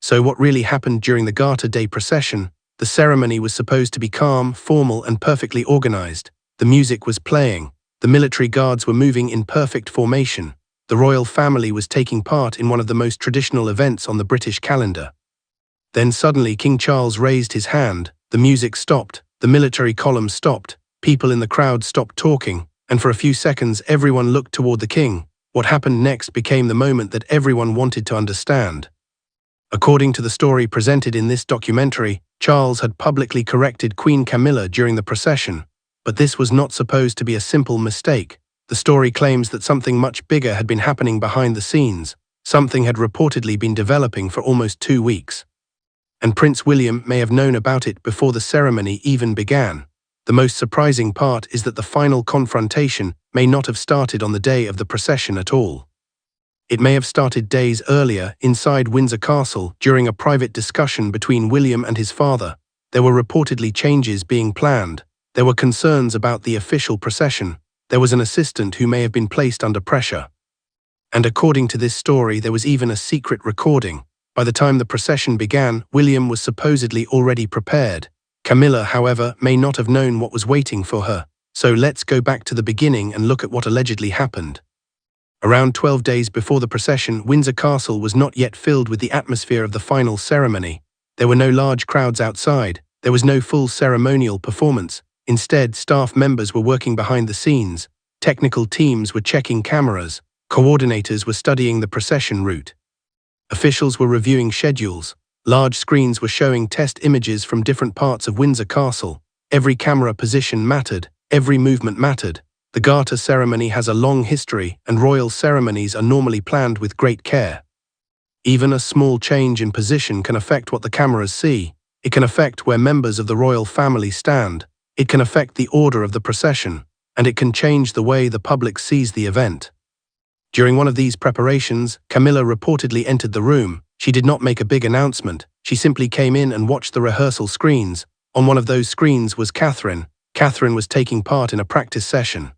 So what really happened during the Garter Day procession? The ceremony was supposed to be calm, formal, and perfectly organized. The music was playing. The military guards were moving in perfect formation. The royal family was taking part in one of the most traditional events on the British calendar. Then suddenly King Charles raised his hand, the music stopped, the military column stopped, people in the crowd stopped talking, and for a few seconds everyone looked toward the king. What happened next became the moment that everyone wanted to understand. According to the story presented in this documentary, Charles had publicly corrected Queen Camilla during the procession, but this was not supposed to be a simple mistake. The story claims that something much bigger had been happening behind the scenes. Something had reportedly been developing for almost 2 weeks. And Prince William may have known about it before the ceremony even began. The most surprising part is that the final confrontation may not have started on the day of the procession at all. It may have started days earlier, inside Windsor Castle, during a private discussion between William and his father. There were reportedly changes being planned. There were concerns about the official procession. There was an assistant who may have been placed under pressure. And according to this story, there was even a secret recording. By the time the procession began, William was supposedly already prepared. Camilla, however, may not have known what was waiting for her. So let's go back to the beginning and look at what allegedly happened. Around 12 days before the procession, Windsor Castle was not yet filled with the atmosphere of the final ceremony. There were no large crowds outside. There was no full ceremonial performance. Instead, staff members were working behind the scenes. Technical teams were checking cameras. Coordinators were studying the procession route. Officials were reviewing schedules. Large screens were showing test images from different parts of Windsor Castle. Every camera position mattered. Every movement mattered. The Garter ceremony has a long history, and royal ceremonies are normally planned with great care. Even a small change in position can affect what the cameras see. It can affect where members of the royal family stand. It can affect the order of the procession, and it can change the way the public sees the event. During one of these preparations, Camilla reportedly entered the room. She did not make a big announcement. She simply came in and watched the rehearsal screens. On one of those screens was Catherine. Catherine was taking part in a practice session.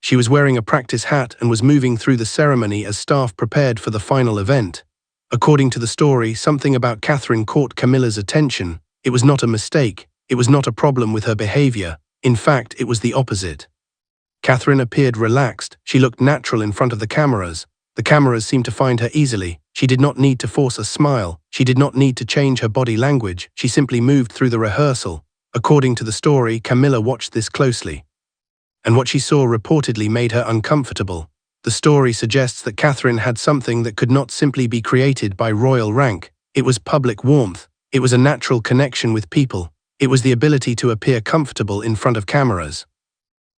She was wearing a practice hat and was moving through the ceremony as staff prepared for the final event. According to the story, something about Catherine caught Camilla's attention. It was not a mistake. It was not a problem with her behavior. In fact, it was the opposite. Catherine appeared relaxed. She looked natural in front of the cameras. The cameras seemed to find her easily. She did not need to force a smile. She did not need to change her body language. She simply moved through the rehearsal. According to the story, Camilla watched this closely. And what she saw reportedly made her uncomfortable. The story suggests that Catherine had something that could not simply be created by royal rank. It was public warmth. It was a natural connection with people. It was the ability to appear comfortable in front of cameras.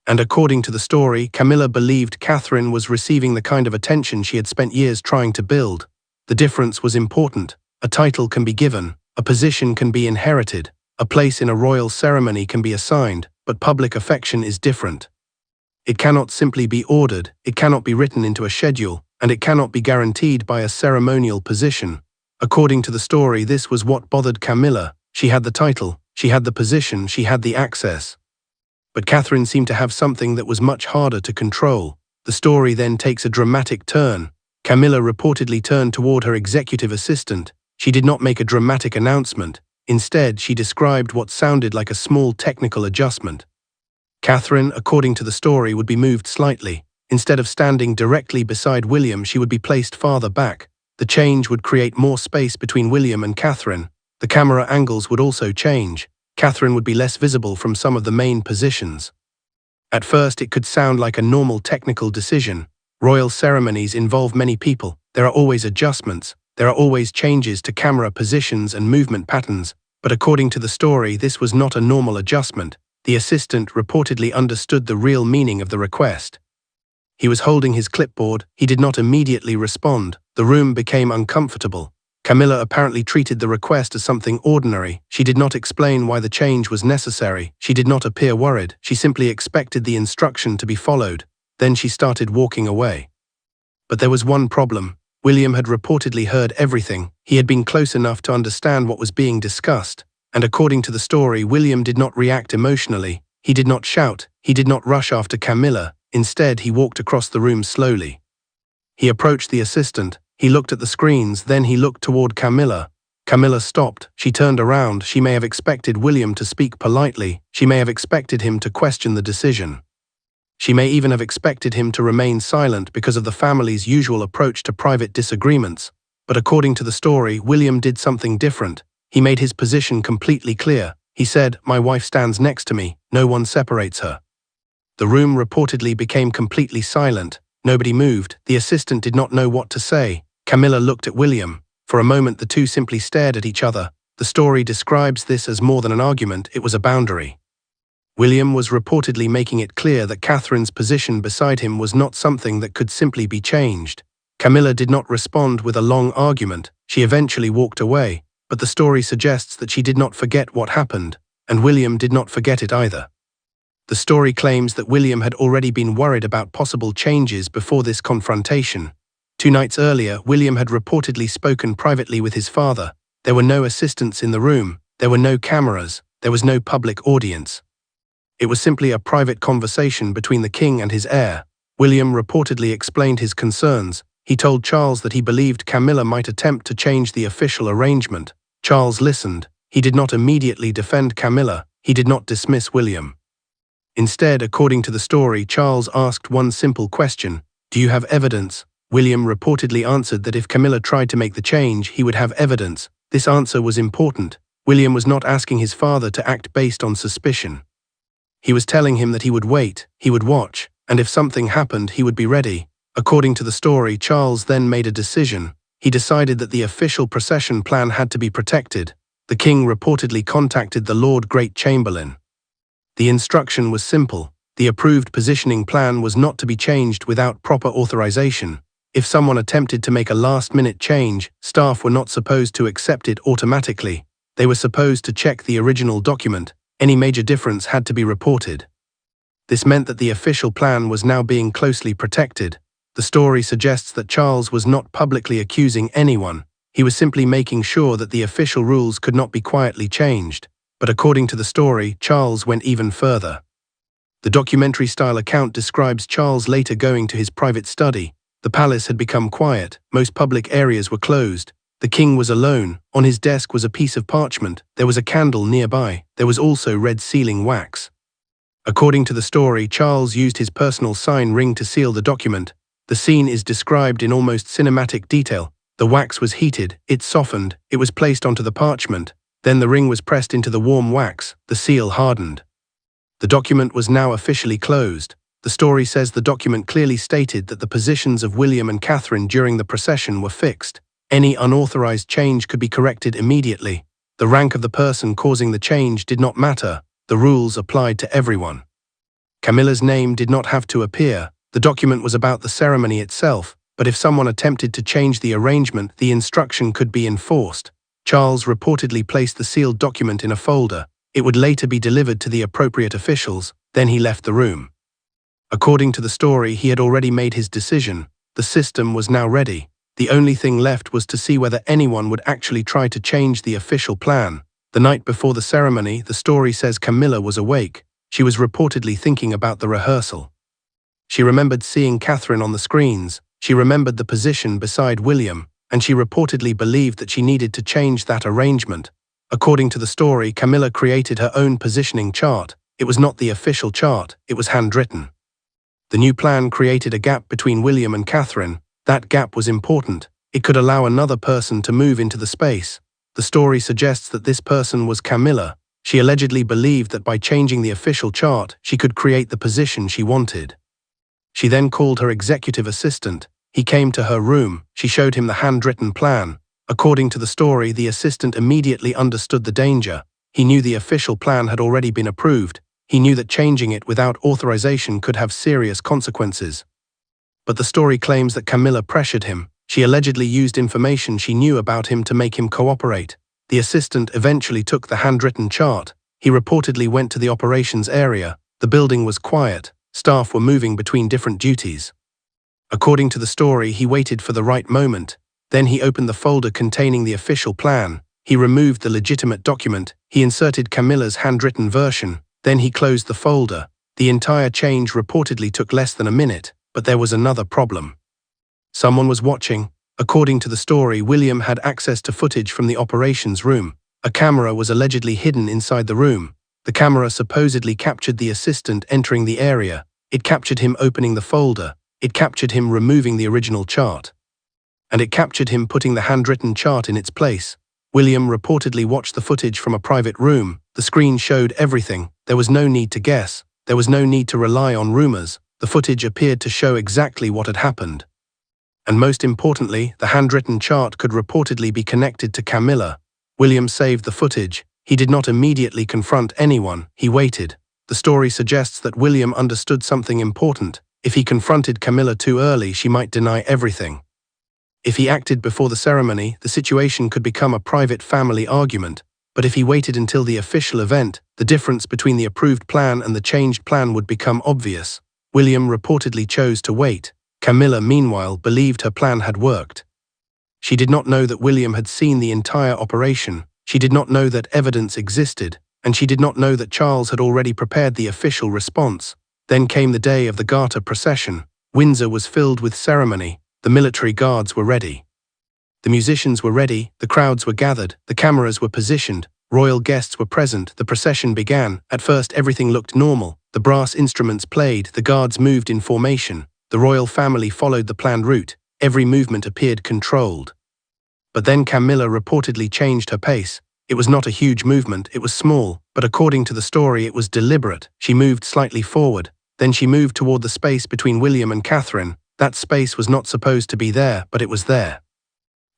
And according to the story, Camilla believed Catherine was receiving the kind of attention she had spent years trying to build. The difference was important. A title can be given, a position can be inherited, a place in a royal ceremony can be assigned, but public affection is different. It cannot simply be ordered, it cannot be written into a schedule, and it cannot be guaranteed by a ceremonial position. According to the story, this was what bothered Camilla. She had the title, she had the position, she had the access. But Catherine seemed to have something that was much harder to control. The story then takes a dramatic turn. Camilla reportedly turned toward her executive assistant. She did not make a dramatic announcement. Instead, she described what sounded like a small technical adjustment. Catherine, according to the story, would be moved slightly. Instead of standing directly beside William, she would be placed farther back. The change would create more space between William and Catherine. The camera angles would also change. Catherine would be less visible from some of the main positions. At first, it could sound like a normal technical decision. Royal ceremonies involve many people. There are always adjustments. There are always changes to camera positions and movement patterns. But according to the story, this was not a normal adjustment. The assistant reportedly understood the real meaning of the request. He was holding his clipboard. He did not immediately respond. The room became uncomfortable. Camilla apparently treated the request as something ordinary. She did not explain why the change was necessary. She did not appear worried. She simply expected the instruction to be followed. Then she started walking away. But there was one problem. William had reportedly heard everything. He had been close enough to understand what was being discussed. And according to the story, William did not react emotionally. He did not shout. He did not rush after Camilla. Instead, he walked across the room slowly. He approached the assistant. He looked at the screens, then he looked toward Camilla. Camilla stopped. She turned around. She may have expected William to speak politely. She may have expected him to question the decision. She may even have expected him to remain silent because of the family's usual approach to private disagreements. But according to the story, William did something different. He made his position completely clear. He said, "My wife stands next to me. No one separates her." The room reportedly became completely silent. Nobody moved. The assistant did not know what to say. Camilla looked at William. For a moment, the two simply stared at each other. The story describes this as more than an argument, it was a boundary. William was reportedly making it clear that Catherine's position beside him was not something that could simply be changed. Camilla did not respond with a long argument. She eventually walked away, but the story suggests that she did not forget what happened, and William did not forget it either. The story claims that William had already been worried about possible changes before this confrontation. 2 nights earlier, William had reportedly spoken privately with his father. There were no assistants in the room, there were no cameras, there was no public audience. It was simply a private conversation between the king and his heir. William reportedly explained his concerns. He told Charles that he believed Camilla might attempt to change the official arrangement. Charles listened. He did not immediately defend Camilla. He did not dismiss William. Instead, according to the story, Charles asked one simple question: "Do you have evidence?" William reportedly answered that if Camilla tried to make the change, he would have evidence. This answer was important. William was not asking his father to act based on suspicion. He was telling him that he would wait, he would watch, and if something happened, he would be ready. According to the story, Charles then made a decision. He decided that the official procession plan had to be protected. The king reportedly contacted the Lord Great Chamberlain. The instruction was simple. The approved positioning plan was not to be changed without proper authorization. If someone attempted to make a last-minute change, staff were not supposed to accept it automatically. They were supposed to check the original document. Any major difference had to be reported. This meant that the official plan was now being closely protected. The story suggests that Charles was not publicly accusing anyone. He was simply making sure that the official rules could not be quietly changed. But according to the story, Charles went even further. The documentary-style account describes Charles later going to his private study. The palace had become quiet. Most public areas were closed. The king was alone. On his desk was a piece of parchment. There was a candle nearby. There was also red sealing wax. According to the story, Charles used his personal sign ring to seal the document. The scene is described in almost cinematic detail. The wax was heated, it softened, it was placed onto the parchment. Then the ring was pressed into the warm wax, the seal hardened. The document was now officially closed. The story says the document clearly stated that the positions of William and Catherine during the procession were fixed. Any unauthorized change could be corrected immediately. The rank of the person causing the change did not matter. The rules applied to everyone. Camilla's name did not have to appear. The document was about the ceremony itself, but if someone attempted to change the arrangement, the instruction could be enforced. Charles reportedly placed the sealed document in a folder. It would later be delivered to the appropriate officials. Then he left the room. According to the story, he had already made his decision. The system was now ready. The only thing left was to see whether anyone would actually try to change the official plan. The night before the ceremony, the story says Camilla was awake. She was reportedly thinking about the rehearsal. She remembered seeing Catherine on the screens. She remembered the position beside William, and she reportedly believed that she needed to change that arrangement. According to the story, Camilla created her own positioning chart. It was not the official chart, it was handwritten. The new plan created a gap between William and Catherine. That gap was important. It could allow another person to move into the space. The story suggests that this person was Camilla. She allegedly believed that by changing the official chart, she could create the position she wanted. She then called her executive assistant. He came to her room. She showed him the handwritten plan. According to the story, the assistant immediately understood the danger. He knew the official plan had already been approved. He knew that changing it without authorization could have serious consequences. But the story claims that Camilla pressured him. She allegedly used information she knew about him to make him cooperate. The assistant eventually took the handwritten chart. He reportedly went to the operations area. The building was quiet. Staff were moving between different duties. According to the story, he waited for the right moment. Then he opened the folder containing the official plan. He removed the legitimate document. He inserted Camilla's handwritten version. Then he closed the folder. The entire change reportedly took less than a minute, but there was another problem. Someone was watching. According to the story, William had access to footage from the operations room. A camera was allegedly hidden inside the room. The camera supposedly captured the assistant entering the area. It captured him opening the folder. It captured him removing the original chart. And it captured him putting the handwritten chart in its place. William reportedly watched the footage from a private room. The screen showed everything. There was no need to guess. There was no need to rely on rumors. The footage appeared to show exactly what had happened. And most importantly, the handwritten chart could reportedly be connected to Camilla. William saved the footage. He did not immediately confront anyone. He waited. The story suggests that William understood something important. If he confronted Camilla too early, she might deny everything. If he acted before the ceremony, the situation could become a private family argument. But if he waited until the official event, the difference between the approved plan and the changed plan would become obvious. William reportedly chose to wait. Camilla, meanwhile, believed her plan had worked. She did not know that William had seen the entire operation. She did not know that evidence existed, and she did not know that Charles had already prepared the official response. Then came the day of the Garter procession. Windsor was filled with ceremony. The military guards were ready. The musicians were ready, the crowds were gathered, the cameras were positioned, royal guests were present, the procession began. At first everything looked normal. The brass instruments played, the guards moved in formation. The royal family followed the planned route. Every movement appeared controlled. But then Camilla reportedly changed her pace. It was not a huge movement, it was small, but according to the story it was deliberate. She moved slightly forward. Then she moved toward the space between William and Catherine. That space was not supposed to be there, but it was there.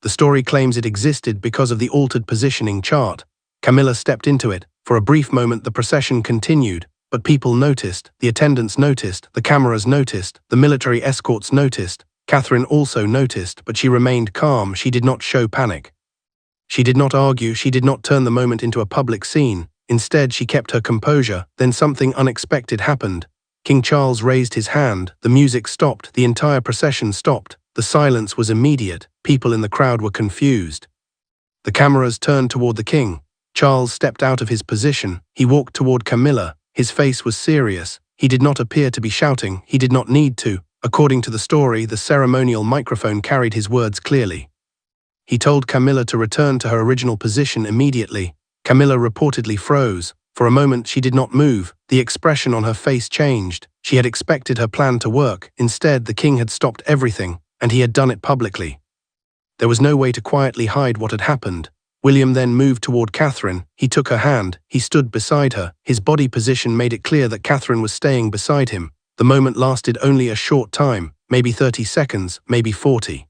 The story claims it existed because of the altered positioning chart. Camilla stepped into it. For a brief moment the procession continued, but people noticed, the attendants noticed, the cameras noticed, the military escorts noticed. Catherine also noticed, but she remained calm. She did not show panic. She did not argue, she did not turn the moment into a public scene. Instead, she kept her composure. Then something unexpected happened. King Charles raised his hand, the music stopped, the entire procession stopped. The silence was immediate. People in the crowd were confused. The cameras turned toward the king. Charles stepped out of his position. He walked toward Camilla. His face was serious. He did not appear to be shouting. He did not need to. According to the story, the ceremonial microphone carried his words clearly. He told Camilla to return to her original position immediately. Camilla reportedly froze. For a moment she did not move. The expression on her face changed. She had expected her plan to work. Instead, the king had stopped everything, and he had done it publicly. There was no way to quietly hide what had happened. William then moved toward Catherine. He took her hand. He stood beside her. His body position made it clear that Catherine was staying beside him. The moment lasted only a short time, maybe 30 seconds, maybe 40.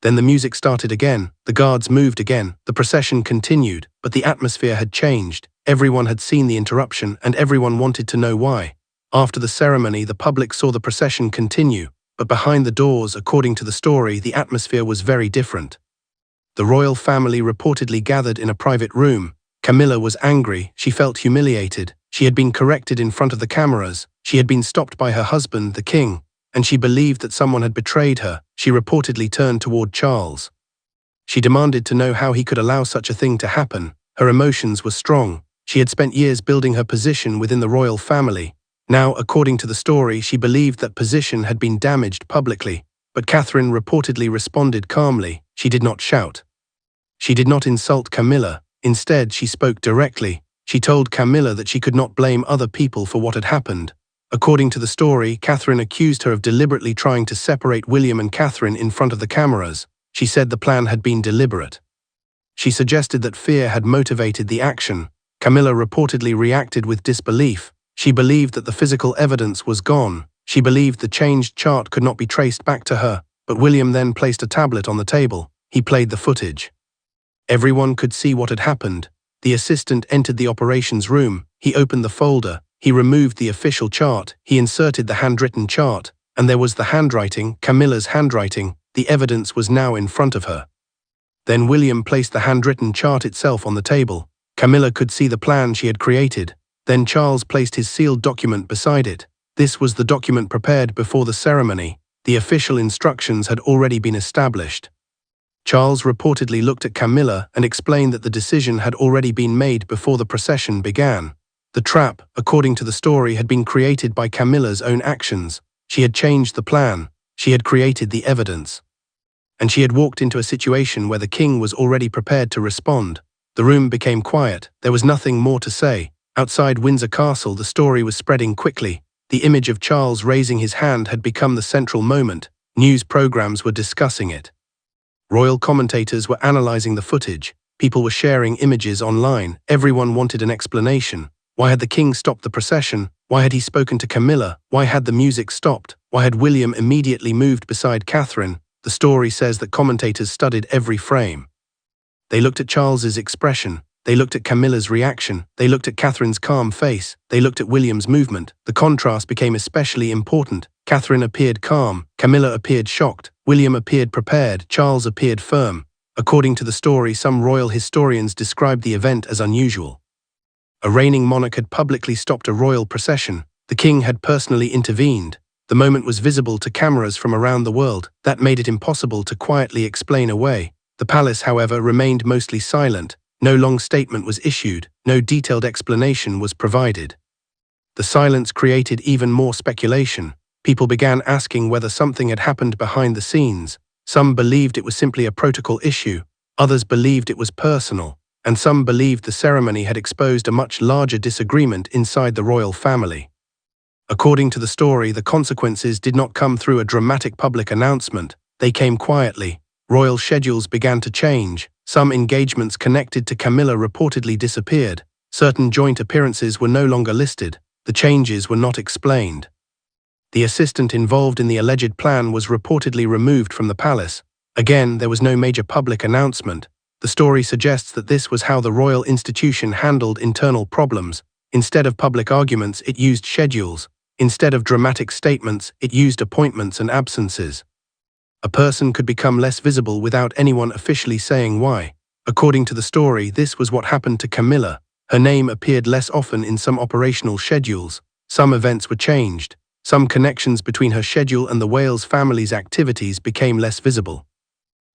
Then the music started again. The guards moved again. The procession continued, but the atmosphere had changed. Everyone had seen the interruption, and everyone wanted to know why. After the ceremony, the public saw the procession continue, but behind the doors, according to the story, the atmosphere was very different. The royal family reportedly gathered in a private room. Camilla was angry. She felt humiliated. She had been corrected in front of the cameras. She had been stopped by her husband, the king, and she believed that someone had betrayed her. She reportedly turned toward Charles. She demanded to know how he could allow such a thing to happen. Her emotions were strong. She had spent years building her position within the royal family. Now, according to the story, she believed that position had been damaged publicly. But Catherine reportedly responded calmly. She did not shout. She did not insult Camilla. Instead, she spoke directly. She told Camilla that she could not blame other people for what had happened. According to the story, Catherine accused her of deliberately trying to separate William and Catherine in front of the cameras. She said the plan had been deliberate. She suggested that fear had motivated the action. Camilla reportedly reacted with disbelief. She believed that the physical evidence was gone. She believed the changed chart could not be traced back to her. But William then placed a tablet on the table. He played the footage. Everyone could see what had happened. The assistant entered the operations room. He opened the folder. He removed the official chart. He inserted the handwritten chart. And there was the handwriting, Camilla's handwriting. The evidence was now in front of her. Then William placed the handwritten chart itself on the table. Camilla could see the plan she had created. Then Charles placed his sealed document beside it. This was the document prepared before the ceremony. The official instructions had already been established. Charles reportedly looked at Camilla and explained that the decision had already been made before the procession began. The trap, according to the story, had been created by Camilla's own actions. She had changed the plan. She had created the evidence. and she had walked into a situation where the king was already prepared to respond. The room became quiet. There was nothing more to say. Outside Windsor Castle, the story was spreading quickly. The image of Charles raising his hand had become the central moment. News programs were discussing it. Royal commentators were analyzing the footage. People were sharing images online. Everyone wanted an explanation. Why had the king stopped the procession? Why had he spoken to Camilla? Why had the music stopped? Why had William immediately moved beside Catherine? The story says that commentators studied every frame. They looked at Charles's expression. They looked at Camilla's reaction. They looked at Catherine's calm face. They looked at William's movement. The contrast became especially important. Catherine appeared calm. Camilla appeared shocked. William appeared prepared. Charles appeared firm. According to the story, some royal historians described the event as unusual. A reigning monarch had publicly stopped a royal procession. The king had personally intervened. The moment was visible to cameras from around the world. That made it impossible to quietly explain away. The palace, however, remained mostly silent. No long statement was issued. No detailed explanation was provided. The silence created even more speculation. People began asking whether something had happened behind the scenes. Some believed it was simply a protocol issue. Others believed it was personal. And some believed the ceremony had exposed a much larger disagreement inside the royal family. According to the story, the consequences did not come through a dramatic public announcement. They came quietly. Royal schedules began to change. Some engagements connected to Camilla reportedly disappeared. Certain joint appearances were no longer listed. The changes were not explained. The assistant involved in the alleged plan was reportedly removed from the palace. Again, there was no major public announcement. The story suggests that this was how the royal institution handled internal problems. Instead of public arguments, it used schedules. Instead of dramatic statements, it used appointments and absences. A person could become less visible without anyone officially saying why. According to the story, this was what happened to Camilla. Her name appeared less often in some operational schedules. Some events were changed. Some connections between her schedule and the Wales family's activities became less visible.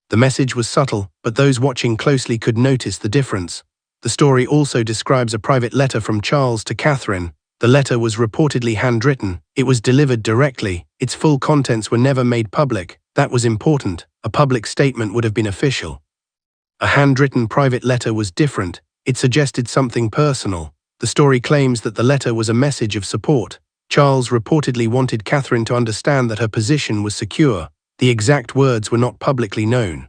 The message was subtle, but those watching closely could notice the difference. The story also describes a private letter from Charles to Catherine. The letter was reportedly handwritten. It was delivered directly. Its full contents were never made public. That was important. A public statement would have been official. A handwritten private letter was different. It suggested something personal. The story claims that the letter was a message of support. Charles reportedly wanted Catherine to understand that her position was secure. The exact words were not publicly known.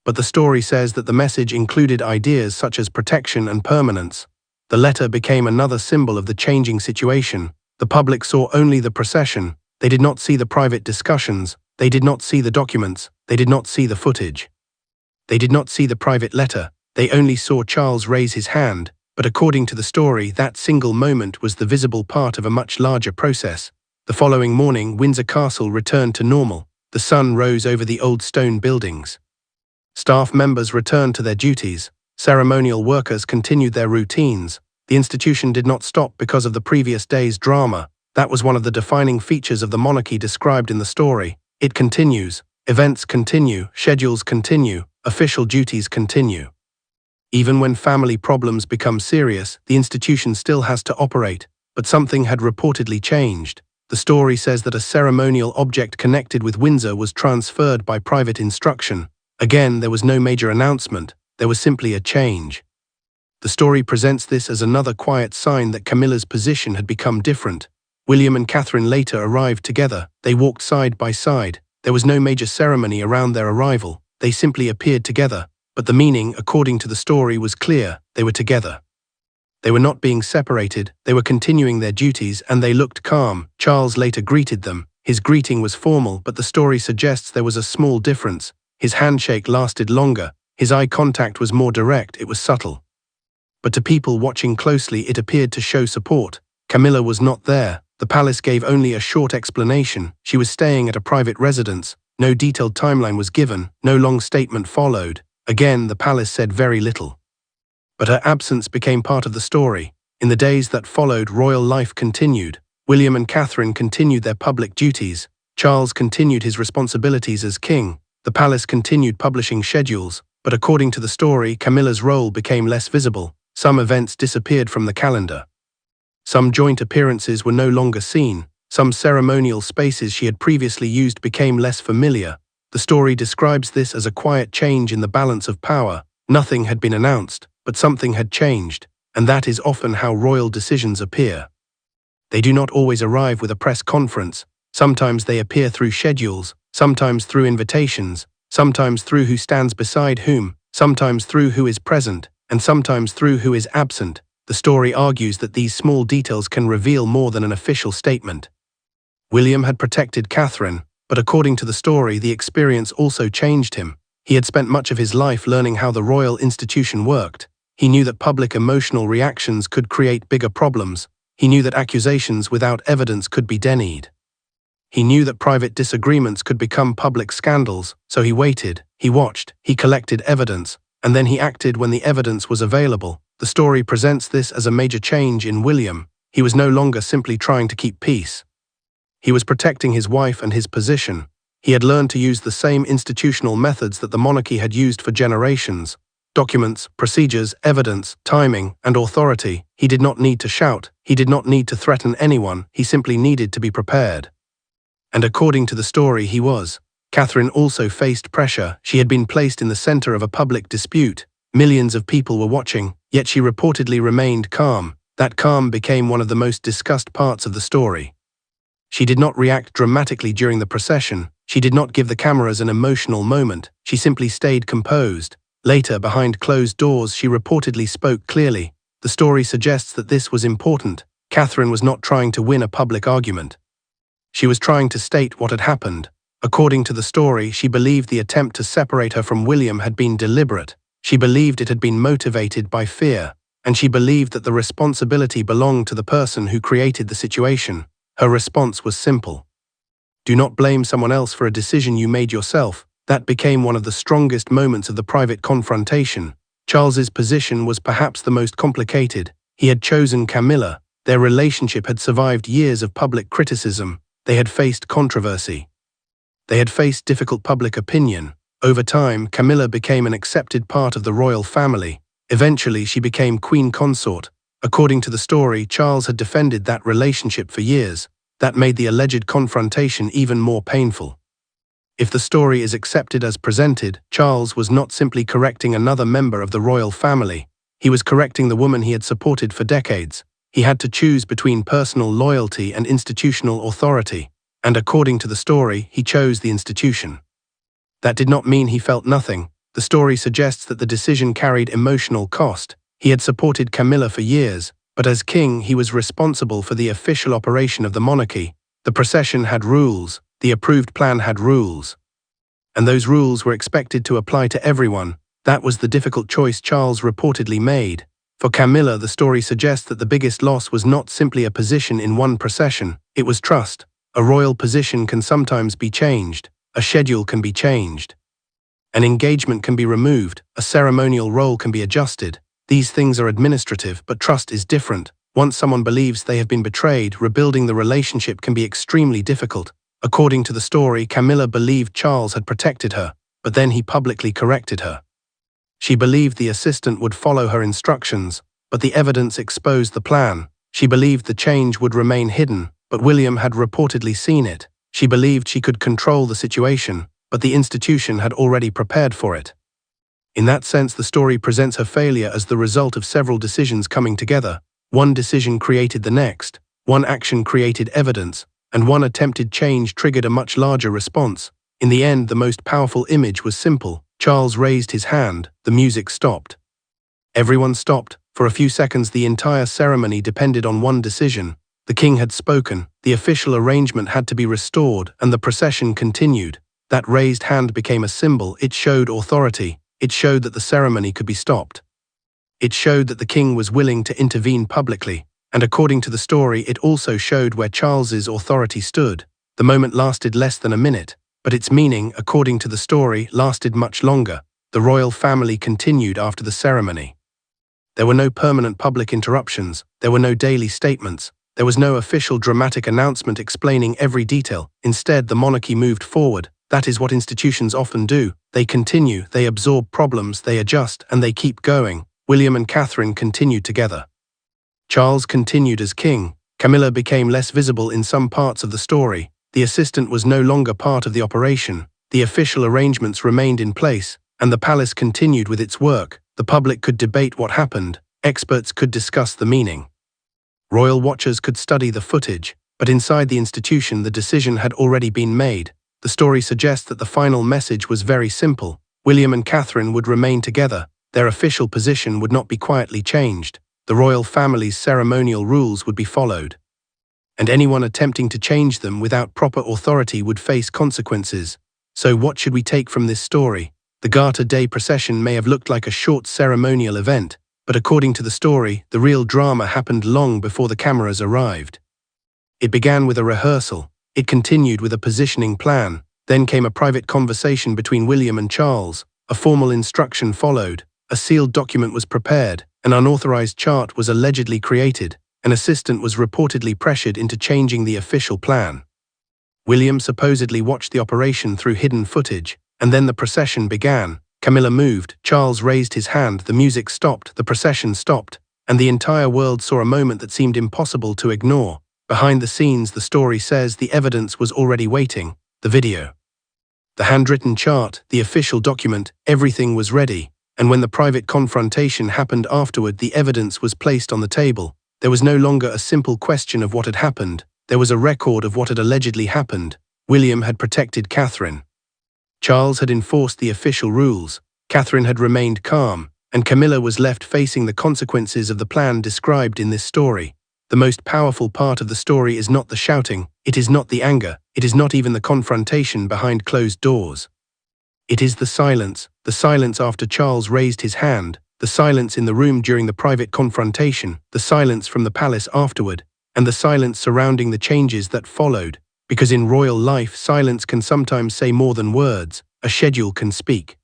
But the story says that the message included ideas such as protection and permanence. The letter became another symbol of the changing situation. The public saw only the procession. They did not see the private discussions. They did not see the documents. They did not see the footage. They did not see the private letter. They only saw Charles raise his hand. But according to the story, that single moment was the visible part of a much larger process. The following morning, Windsor Castle returned to normal. The sun rose over the old stone buildings. Staff members returned to their duties. Ceremonial workers continued their routines. The institution did not stop because of the previous day's drama. That was one of the defining features of the monarchy described in the story. It continues. Events continue. Schedules continue. Official duties continue. Even when family problems become serious, the institution still has to operate. But something had reportedly changed. The story says that a ceremonial object connected with Windsor was transferred by private instruction. Again, there was no major announcement. There was simply a change. The story presents this as another quiet sign that Camilla's position had become different. William and Catherine later arrived together. They walked side by side. There was no major ceremony around their arrival. They simply appeared together. But the meaning, according to the story, was clear. They were together. They were not being separated. They were continuing their duties, and they looked calm. Charles later greeted them. His greeting was formal, but the story suggests there was a small difference. His handshake lasted longer. His eye contact was more direct. It was subtle. But to people watching closely, it appeared to show support. Camilla was not there. The palace gave only a short explanation. She was staying at a private residence. No detailed timeline was given. No long statement followed. Again, the palace said very little. But her absence became part of the story. In the days that followed, royal life continued. William and Catherine continued their public duties. Charles continued his responsibilities as king. The palace continued publishing schedules. But according to the story, Camilla's role became less visible. Some events disappeared from the calendar. Some joint appearances were no longer seen. Some ceremonial spaces she had previously used became less familiar. The story describes this as a quiet change in the balance of power. Nothing had been announced, but something had changed, and that is often how royal decisions appear. They do not always arrive with a press conference. Sometimes they appear through schedules, sometimes through invitations, sometimes through who stands beside whom, sometimes through who is present, and sometimes through who is absent. The story argues that these small details can reveal more than an official statement. William had protected Catherine, but according to the story, the experience also changed him. He had spent much of his life learning how the royal institution worked. He knew that public emotional reactions could create bigger problems. He knew that accusations without evidence could be denied. He knew that private disagreements could become public scandals, so he waited, he watched, he collected evidence, and then he acted when the evidence was available. The story presents this as a major change in William. He was no longer simply trying to keep peace. He was protecting his wife and his position. He had learned to use the same institutional methods that the monarchy had used for generations: documents, procedures, evidence, timing, and authority. He did not need to shout. He did not need to threaten anyone. He simply needed to be prepared. And according to the story, he was. Catherine also faced pressure. She had been placed in the center of a public dispute. Millions of people were watching, yet she reportedly remained calm. That calm became one of the most discussed parts of the story. She did not react dramatically during the procession. She did not give the cameras an emotional moment. She simply stayed composed. Later, behind closed doors, she reportedly spoke clearly. The story suggests that this was important. Catherine was not trying to win a public argument. She was trying to state what had happened. According to the story, she believed the attempt to separate her from William had been deliberate. She believed it had been motivated by fear, and she believed that the responsibility belonged to the person who created the situation. Her response was simple. Do not blame someone else for a decision you made yourself. That became one of the strongest moments of the private confrontation. Charles's position was perhaps the most complicated. He had chosen Camilla. Their relationship had survived years of public criticism. They had faced controversy. They had faced difficult public opinion. Over time, Camilla became an accepted part of the royal family. Eventually, she became queen consort. According to the story, Charles had defended that relationship for years. That made the alleged confrontation even more painful. If the story is accepted as presented, Charles was not simply correcting another member of the royal family. He was correcting the woman he had supported for decades. He had to choose between personal loyalty and institutional authority. And according to the story, he chose the institution. That did not mean he felt nothing. The story suggests that the decision carried emotional cost. He had supported Camilla for years, but as king, he was responsible for the official operation of the monarchy. The procession had rules. The approved plan had rules. And those rules were expected to apply to everyone. That was the difficult choice Charles reportedly made. For Camilla, the story suggests that the biggest loss was not simply a position in one procession. It was trust. A royal position can sometimes be changed. A schedule can be changed. An engagement can be removed. A ceremonial role can be adjusted. These things are administrative, but trust is different. Once someone believes they have been betrayed, rebuilding the relationship can be extremely difficult. According to the story, Camilla believed Charles had protected her, but then he publicly corrected her. She believed the assistant would follow her instructions, but the evidence exposed the plan. She believed the change would remain hidden, but William had reportedly seen it. She believed she could control the situation, but the institution had already prepared for it. In that sense, the story presents her failure as the result of several decisions coming together. One decision created the next, one action created evidence, and one attempted change triggered a much larger response. In the end, the most powerful image was simple. Charles raised his hand. The music stopped. Everyone stopped. For a few seconds, the entire ceremony depended on one decision. The king had spoken. The official arrangement had to be restored, and the procession continued. That raised hand became a symbol. It showed authority. It showed that the ceremony could be stopped. It showed that the king was willing to intervene publicly. And according to the story, it also showed where Charles's authority stood. The moment lasted less than a minute, but its meaning, according to the story, lasted much longer. The royal family continued after the ceremony. There were no permanent public interruptions. There were no daily statements. There was no official dramatic announcement explaining every detail. Instead, the monarchy moved forward. That is what institutions often do. They continue, they absorb problems, they adjust, and they keep going. William and Catherine continued together. Charles continued as king. Camilla became less visible in some parts of the story. The assistant was no longer part of the operation. the official arrangements remained in place, and the palace continued with its work. The public could debate what happened, experts could discuss the meaning. Royal watchers could study the footage, but inside the institution the decision had already been made. The story suggests that the final message was very simple. William and Catherine would remain together. Their official position would not be quietly changed. The royal family's ceremonial rules would be followed, and anyone attempting to change them without proper authority would face consequences. So what should we take from this story? The Garter Day procession may have looked like a short ceremonial event, but according to the story, the real drama happened long before the cameras arrived. It began with a rehearsal, it continued with a positioning plan, then came a private conversation between William and Charles, a formal instruction followed, a sealed document was prepared, an unauthorized chart was allegedly created, an assistant was reportedly pressured into changing the official plan. William supposedly watched the operation through hidden footage, and then the procession began. Camilla moved, Charles raised his hand, the music stopped, the procession stopped, and the entire world saw a moment that seemed impossible to ignore. Behind the scenes, the story says the evidence was already waiting, the video, the handwritten chart, the official document, everything was ready, and when the private confrontation happened afterward, the evidence was placed on the table. There was no longer a simple question of what had happened, there was a record of what had allegedly happened. William had protected Catherine. Charles had enforced the official rules, Catherine had remained calm, and Camilla was left facing the consequences of the plan described in this story. The most powerful part of the story is not the shouting, it is not the anger, it is not even the confrontation behind closed doors. It is the silence after Charles raised his hand, the silence in the room during the private confrontation, the silence from the palace afterward, and the silence surrounding the changes that followed. Because in royal life, silence can sometimes say more than words. A schedule can speak.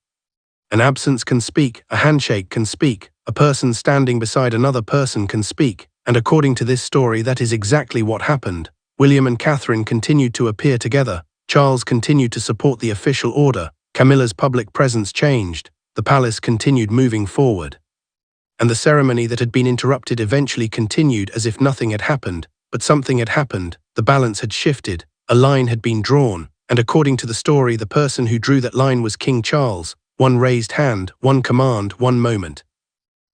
An absence can speak, a handshake can speak, a person standing beside another person can speak, and according to this story, that is exactly what happened. William and Catherine continued to appear together, Charles continued to support the official order, Camilla's public presence changed, the palace continued moving forward. And the ceremony that had been interrupted eventually continued as if nothing had happened, but something had happened, the balance had shifted, a line had been drawn, and according to the story, the person who drew that line was King Charles, one raised hand, one command, one moment.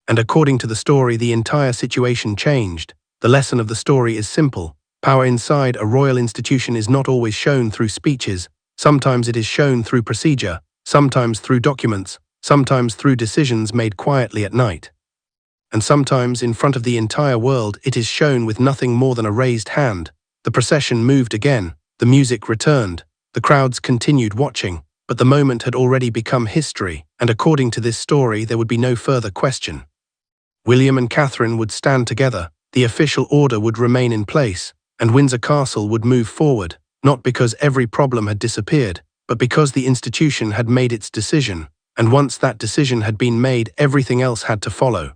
And according to the story, the entire situation changed. The lesson of the story is simple. Power inside a royal institution is not always shown through speeches. Sometimes it is shown through procedure, sometimes through documents, sometimes through decisions made quietly at night. And sometimes, in front of the entire world, it is shown with nothing more than a raised hand. The procession moved again, the music returned, the crowds continued watching, but the moment had already become history, and according to this story, there would be no further question. William and Catherine would stand together, the official order would remain in place, and Windsor Castle would move forward, not because every problem had disappeared, but because the institution had made its decision, and once that decision had been made, everything else had to follow.